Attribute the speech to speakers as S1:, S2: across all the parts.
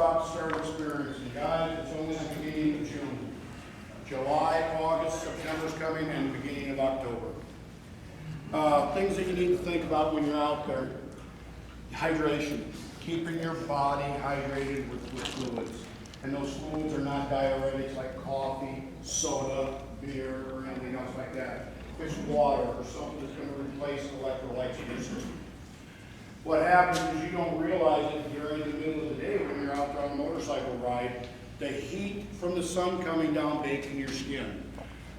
S1: about to start experiencing. Guys, it's only the beginning of June. July, August, September's coming, and the beginning of October. Things that you need to think about when you're out there. Hydration. Keeping your body hydrated with fluids. And those fluids are not diuretics like coffee, soda, beer, or anything else like that. It's water or something that's going to replace electrolytes in your system. What happens is you don't realize it during the middle of the day when you're out there on a motorcycle ride, the heat from the sun coming down baking your skin.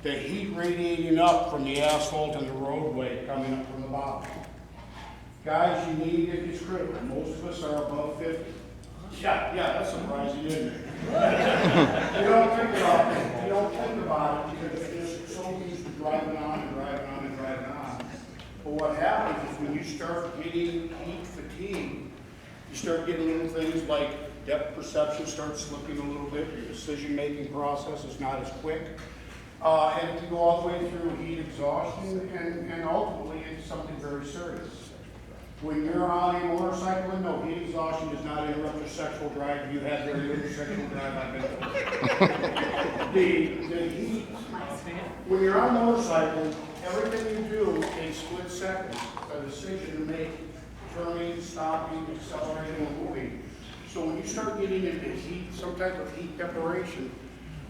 S1: The heat radiating up from the asphalt and the roadway coming up from the bottom. Guys, you need it, it's critical. Most of us are above 50. Yeah, that's surprising, isn't it? You don't think about it. You don't think about it because you're just so used to driving on and driving on and driving on. But what happens is when you start getting heat fatigue, you start getting little things like depth perception starts slipping a little bit. Your decision-making process is not as quick. And it can go all the way through heat exhaustion and ultimately into something very serious. When you're on a motorcycle, no, heat exhaustion does not interrupt your sexual drive. You have very little sexual drive, I've been told. The heat, when you're on a motorcycle, everything you do in split seconds, a decision to make, turning, stopping, accelerating, and moving. So when you start getting into heat, some type of heat deprivation,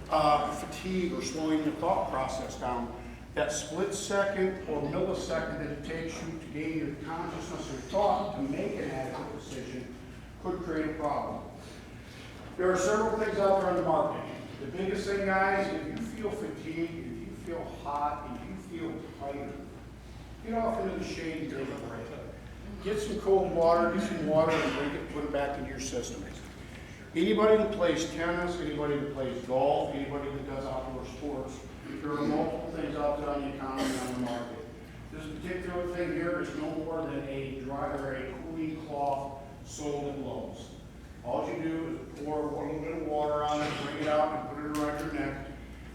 S1: fatigue, or slowing your thought process down, that split second or millisecond that it takes you to gain your consciousness or thought to make an adequate decision could create a problem. There are several things out there on the market. The biggest thing, guys, if you feel fatigued, if you feel hot, if you feel tired, get off into the shade and take a break. Get some cold water, get some water, and drink it, put it back into your system. Anybody that plays tennis, anybody that plays golf, anybody that does outdoor sports, there are multiple things out there on the economy on the market. This particular thing here is no more than a dry or a cooling cloth sold at Lowe's. All you do is pour a little bit of water on it, bring it out, and put it around your neck,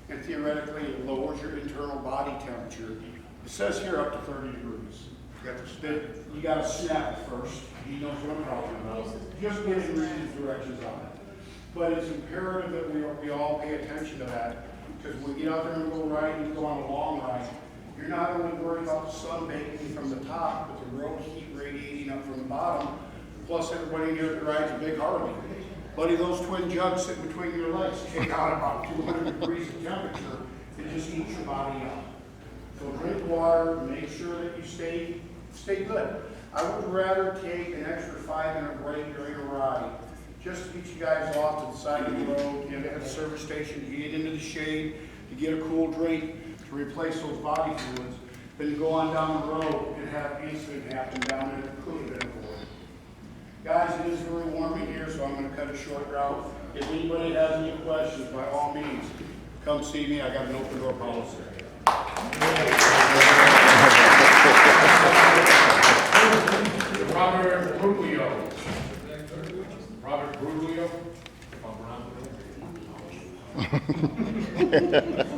S1: and theoretically it lowers your internal body temperature. It says here up to 30 degrees. You got to snap it first. He knows what I'm talking about. Just get him read his directions on it. But it's imperative that we all pay attention to that. Because when we get out there and go riding, and go on a long ride, you're not only worried about the sun baking from the top, but the road heat radiating up from the bottom. Plus, everybody here that rides a big Harley. Buddy, those twin jugs sitting between your legs take out about 200 degrees of temperature and just eat your body up. So drink water, make sure that you stay good. I would rather take an extra 5-minute break during a ride just to get you guys off to the side of the road, get at a service station, to get into the shade, to get a cool drink, to replace those body fluids, then you go on down the road and have an incident happen down there that could have been avoided. Guys, it is very warm in here, so I'm going to cut a short route. If anybody has any questions, by all means, come see me. I got an open door policy.
S2: Robert Bruglio. Robert Bruglio, if I'm pronouncing it.